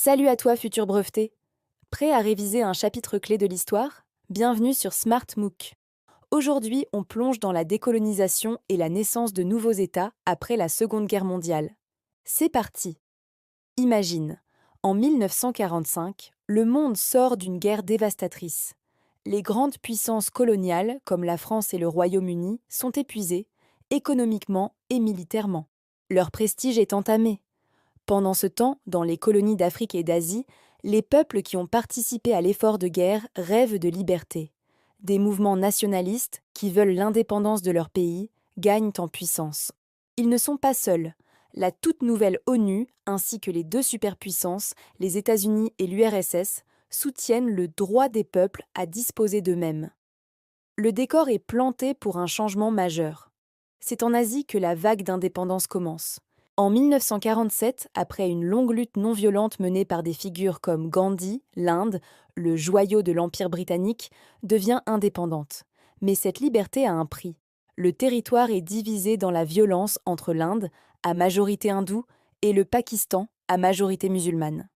Salut à toi, futur breveté! Prêt à réviser un chapitre clé de l'histoire? Bienvenue sur Smart MOOC. Aujourd'hui, on plonge dans la décolonisation et la naissance de nouveaux États après la Seconde Guerre mondiale. C'est parti! Imagine, en 1945, le monde sort d'une guerre dévastatrice. Les grandes puissances coloniales, comme la France et le Royaume-Uni, sont épuisées, économiquement et militairement. Leur prestige est entamé. Pendant ce temps, dans les colonies d'Afrique et d'Asie, les peuples qui ont participé à l'effort de guerre rêvent de liberté. Des mouvements nationalistes, qui veulent l'indépendance de leur pays, gagnent en puissance. Ils ne sont pas seuls. La toute nouvelle ONU, ainsi que les deux superpuissances, les États-Unis et l'URSS, soutiennent le droit des peuples à disposer d'eux-mêmes. Le décor est planté pour un changement majeur. C'est en Asie que la vague d'indépendance commence. En 1947, après une longue lutte non violente menée par des figures comme Gandhi, l'Inde, le joyau de l'Empire britannique, devient indépendante. Mais cette liberté a un prix. Le territoire est divisé dans la violence entre l'Inde, à majorité hindoue, et le Pakistan, à majorité musulmane.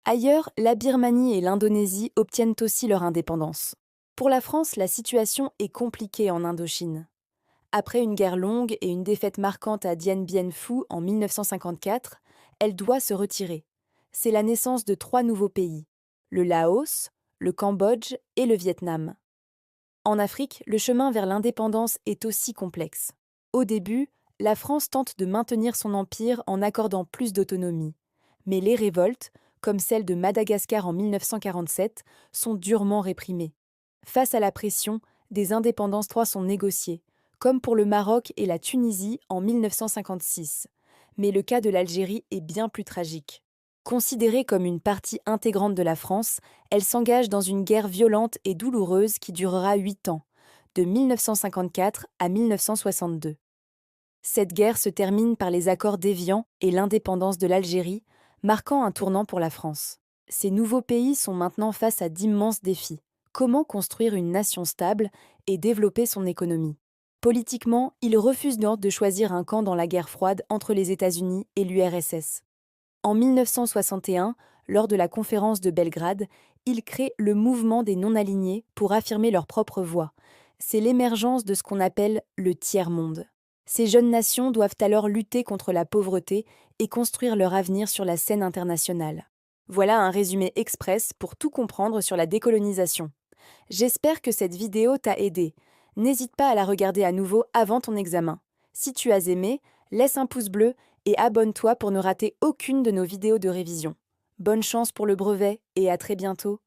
Ailleurs, la Birmanie et l'Indonésie obtiennent aussi leur indépendance. Pour la France, la situation est compliquée en Indochine. Après une guerre longue et une défaite marquante à Dien Bien Phu en 1954, elle doit se retirer. C'est la naissance de 3 nouveaux pays, le Laos, le Cambodge et le Vietnam. En Afrique, le chemin vers l'indépendance est aussi complexe. Au début, la France tente de maintenir son empire en accordant plus d'autonomie. Mais les révoltes, comme celle de Madagascar en 1947, sont durement réprimées. Face à la pression, des indépendances 3 sont négociées, comme pour le Maroc et la Tunisie en 1956. Mais le cas de l'Algérie est bien plus tragique. Considérée comme une partie intégrante de la France, elle s'engage dans une guerre violente et douloureuse qui durera 8 ans, de 1954 à 1962. Cette guerre se termine par les accords d'Évian et l'indépendance de l'Algérie, marquant un tournant pour la France. Ces nouveaux pays sont maintenant face à d'immenses défis. Comment construire une nation stable et développer son économie? Politiquement, ils refusent de choisir un camp dans la guerre froide entre les États-Unis et l'URSS. En 1961, lors de la conférence de Belgrade, ils créent le mouvement des non-alignés pour affirmer leur propre voix. C'est l'émergence de ce qu'on appelle le tiers-monde. Ces jeunes nations doivent alors lutter contre la pauvreté et construire leur avenir sur la scène internationale. Voilà un résumé express pour tout comprendre sur la décolonisation. J'espère que cette vidéo t'a aidé. N'hésite pas à la regarder à nouveau avant ton examen. Si tu as aimé, laisse un pouce bleu et abonne-toi pour ne rater aucune de nos vidéos de révision. Bonne chance pour le brevet et à très bientôt.